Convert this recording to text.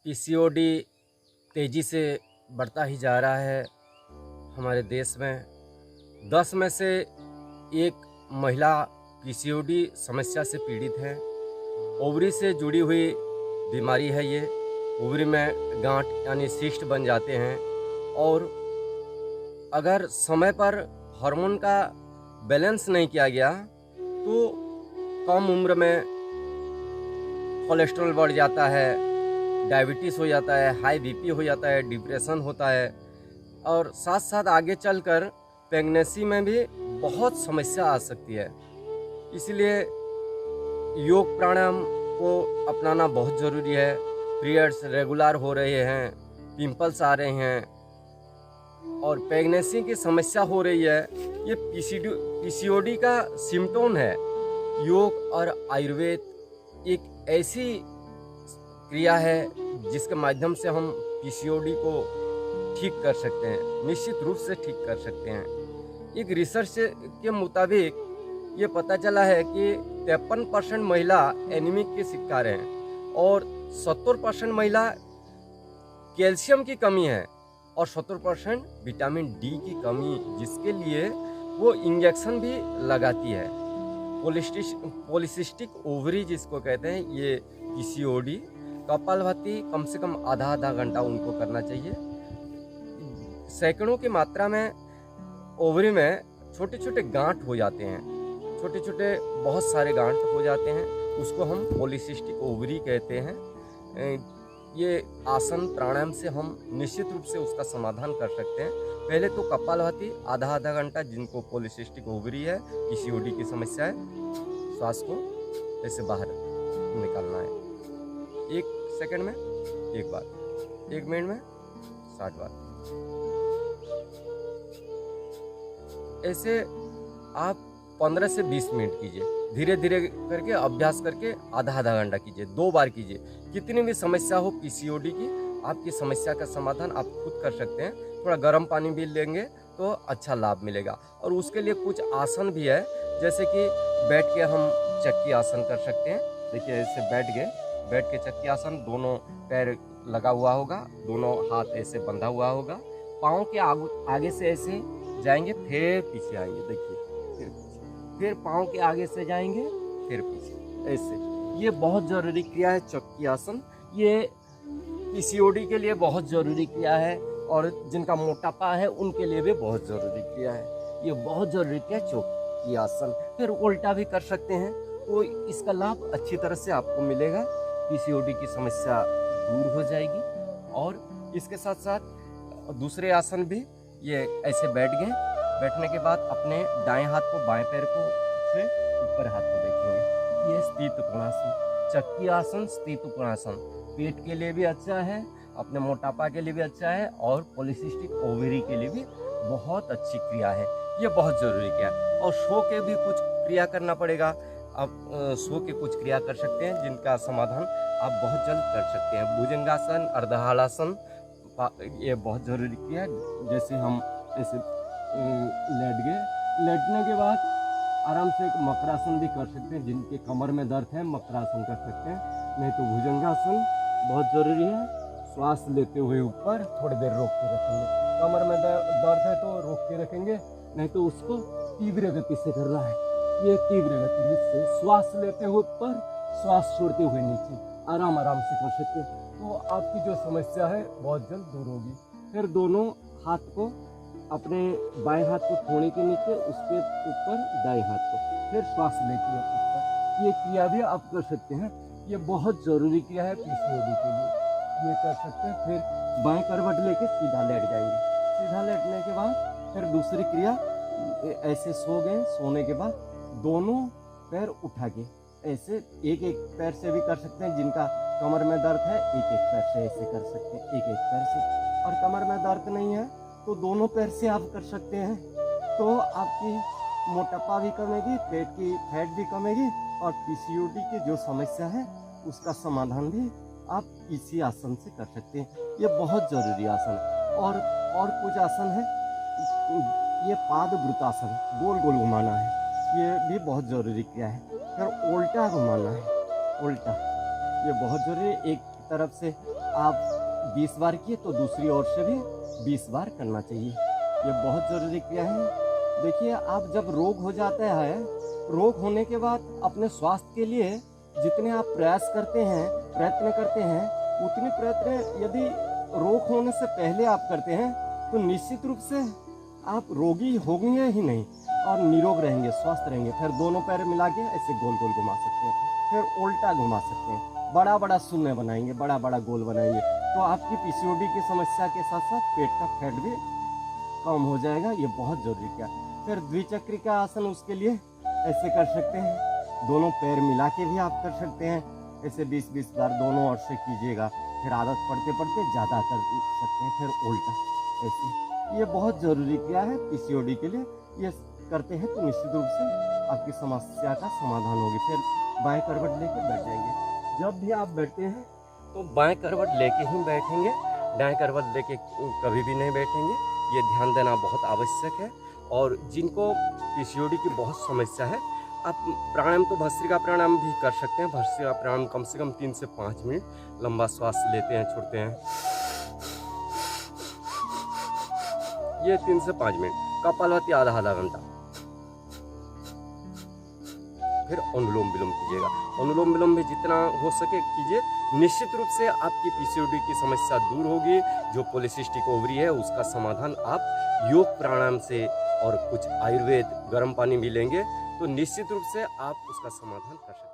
PCOD तेज़ी से बढ़ता ही जा रहा है हमारे देश में। 10 में से एक महिला पीसीओडी समस्या से पीड़ित है। ओवरी से जुड़ी हुई बीमारी है ये। ओवरी में गांठ यानी सिस्ट बन जाते हैं और अगर समय पर हार्मोन का बैलेंस नहीं किया गया तो कम उम्र में कोलेस्ट्रॉल बढ़ जाता है, डायबिटीज़ हो जाता है, हाई बीपी हो जाता है, डिप्रेशन होता है और साथ साथ आगे चलकर प्रेगनेंसी में भी बहुत समस्या आ सकती है। इसलिए योग प्राणायाम को अपनाना बहुत ज़रूरी है। पीरियड्स रेगुलर हो रहे हैं, पिंपल्स आ रहे हैं और प्रेगनेंसी की समस्या हो रही है, ये पीसीओडी का सिम्टोम है। योग और आयुर्वेद एक ऐसी क्रिया है जिसके माध्यम से हम पीसीओडी को ठीक कर सकते हैं, निश्चित रूप से ठीक कर सकते हैं। एक रिसर्च के मुताबिक ये पता चला है कि 53% महिला एनीमिक के शिकार हैं और 70% महिला कैल्शियम की कमी है और 70% विटामिन डी की कमी, जिसके लिए वो इंजेक्शन भी लगाती है। पॉलीसिस्टिक ओवरी जिसको कहते हैं, ये पीसीओडी कपालभाति कम से कम आधा घंटा उनको करना चाहिए। सैकड़ों की मात्रा में ओवरी में छोटे छोटे गांठ हो जाते हैं, छोटे छोटे बहुत सारे गांठ हो जाते हैं, उसको हम पॉलीसिस्टिक ओवरी कहते हैं। ये आसन प्राणायाम से हम निश्चित रूप से उसका समाधान कर सकते हैं। पहले तो कपालभाति आधा घंटा, जिनको पॉलीसिस्टिक ओवरी है, पीसीओडी की समस्या है, श्वास को ऐसे बाहर निकालना है 1 सेकंड में 1 बार, 1 मिनट में 60 बार। ऐसे आप 15 से 20 मिनट कीजिए, धीरे धीरे करके अभ्यास करके आधा घंटा कीजिए, 2 बार कीजिए। कितनी भी समस्या हो पीसीओडी की, आपकी समस्या का समाधान आप खुद कर सकते हैं। थोड़ा गर्म पानी भी लेंगे तो अच्छा लाभ मिलेगा। और उसके लिए कुछ आसन भी है, जैसे कि बैठ के हम चक्की आसन कर सकते हैं। देखिए ऐसे बैठ के चक्की आसन, दोनों पैर लगा हुआ होगा, दोनों हाथ ऐसे बंधा हुआ होगा, पाँव के आगे से ऐसे जाएंगे, फिर पीछे आएंगे, देखिए फिर पाँव के आगे से जाएंगे, फिर पीछे, ऐसे। ये बहुत ज़रूरी क्रिया है चक्की आसन। ये पीसीओडी के लिए बहुत ज़रूरी क्रिया है और जिनका मोटापा है उनके लिए भी बहुत ज़रूरी क्रिया है। ये बहुत ज़रूरी क्रिया चक्की आसन। फिर उल्टा भी कर सकते हैं, तो इसका लाभ अच्छी तरह से आपको मिलेगा। पीसीओडी की समस्या दूर हो जाएगी। और इसके साथ साथ दूसरे आसन भी, ये ऐसे बैठ गए, बैठने के बाद अपने दाएं हाथ को बाएं पैर को से ऊपर हाथ को देखेंगे, ये स्थित कोणासन, चक्की आसन, स्थित कोणासन। पेट के लिए भी अच्छा है, अपने मोटापा के लिए भी अच्छा है और पॉलीसिस्टिक ओवरी के लिए भी बहुत अच्छी क्रिया है। ये बहुत ज़रूरी क्रिया है। और सो के भी कुछ क्रिया करना पड़ेगा। आप सो के कुछ क्रिया कर सकते हैं जिनका समाधान आप बहुत जल्द कर सकते हैं। भुजंगासन, अर्धहलासन, ये बहुत ज़रूरी क्रिया है। जैसे हम ऐसे लेट गए, लेटने के बाद आराम से मकरासन भी कर सकते हैं। जिनके कमर में दर्द है मकरासन कर सकते हैं, नहीं तो भुजंगासन बहुत ज़रूरी है। श्वास लेते हुए ऊपर थोड़ी देर रोक के रखेंगे। कमर में दर्द है तो रोक के रखेंगे, नहीं तो उसको तीव्र गति से कर रहा है, ये तीव्र गति से श्वास लेते हुए ऊपर, श्वास छोड़ते हुए नीचे, आराम से कर सकते हैं। तो आपकी जो समस्या है बहुत जल्द दूर होगी। फिर दोनों हाथ को, अपने बाएं हाथ को ठोड़ी के नीचे, उसके ऊपर दाएं हाथ को, फिर श्वास लेते हुए ऊपर, ये क्रिया भी आप कर सकते हैं। ये बहुत ज़रूरी क्रिया है पीसीओडी के लिए, ये कर सकते हैं। फिर बाएं करवट लेके सीधा लेट जाएंगे। सीधा लेटने के बाद फिर दूसरी क्रिया, ऐसे सो गए, सोने के बाद दोनों पैर उठा के ऐसे एक पैर से भी कर सकते हैं। जिनका कमर में दर्द है एक पैर से ऐसे कर सकते हैं, एक पैर से। और कमर में दर्द नहीं है तो दोनों पैर से आप कर सकते हैं। तो आपकी मोटापा भी कमेगी, पेट की फैट भी कमेगी और पीसीओडी की जो समस्या है उसका समाधान भी आप इसी आसन से कर सकते हैं। ये बहुत ज़रूरी आसन है। और कुछ आसन है, ये पाद वृत्तासन, गोल गोल घुमाना है, ये भी बहुत ज़रूरी क्रिया है। फिर उल्टा घुमाना है, उल्टा, ये बहुत ज़रूरी है। एक तरफ से आप 20 बार किए तो दूसरी ओर से भी 20 बार करना चाहिए। ये बहुत ज़रूरी क्रिया है। देखिए, आप जब रोग हो जाता है, रोग होने के बाद अपने स्वास्थ्य के लिए जितने आप प्रयत्न करते हैं, उतने प्रयत्न यदि रोग होने से पहले आप करते हैं तो निश्चित रूप से आप रोगी होंगे ही नहीं और निरोग रहेंगे, स्वस्थ रहेंगे। फिर दोनों पैर मिला के ऐसे गोल गोल घुमा सकते हैं, फिर उल्टा घुमा सकते हैं, बड़ा बड़ा शून्य बनाएंगे, बड़ा बड़ा गोल बनाएंगे, तो आपकी पीसीओडी की समस्या के साथ साथ पेट का फैट भी कम हो जाएगा। ये बहुत जरूरी क्या। फिर द्विचक्री का आसन, उसके लिए ऐसे कर सकते हैं, दोनों पैर मिला के भी आप कर सकते हैं, ऐसे 20-20 बार दोनों ओर से कीजिएगा। फिर आदत पढ़ते पढ़ते ज़्यादा कर सकते हैं, फिर उल्टा ऐसे। ये बहुत ज़रूरी क्रिया है पीसीओडी के लिए। ये करते हैं तो निश्चित रूप से आपकी समस्या का समाधान होगी। फिर बाएं करवट लेके बैठ जाएंगे। जब भी आप बैठते हैं तो बाएं करवट लेके ही बैठेंगे, दाएं करवट लेके कभी भी नहीं बैठेंगे। ये ध्यान देना बहुत आवश्यक है। और जिनको पीसीओडी की बहुत समस्या है, आप प्राणायाम तो भस्त्रिका प्राणायाम भी कर सकते हैं। भस्त्रिका प्राणायाम कम से कम 3 से 5 मिनट लंबा श्वास लेते हैं, छोड़ते हैं, ये 3 से 5 मिनट। कपालभाति आधा घंटा। फिर अनुलोम विलोम कीजिएगा। अनुलोम विलोम भी जितना हो सके कीजिए। निश्चित रूप से आपकी पीसीओडी की समस्या दूर होगी। जो पॉलीसिस्टिक ओवरी है उसका समाधान आप योग प्राणायाम से और कुछ आयुर्वेद गर्म पानी भी लेंगे तो निश्चित रूप से आप उसका समाधान कर सकते हैं।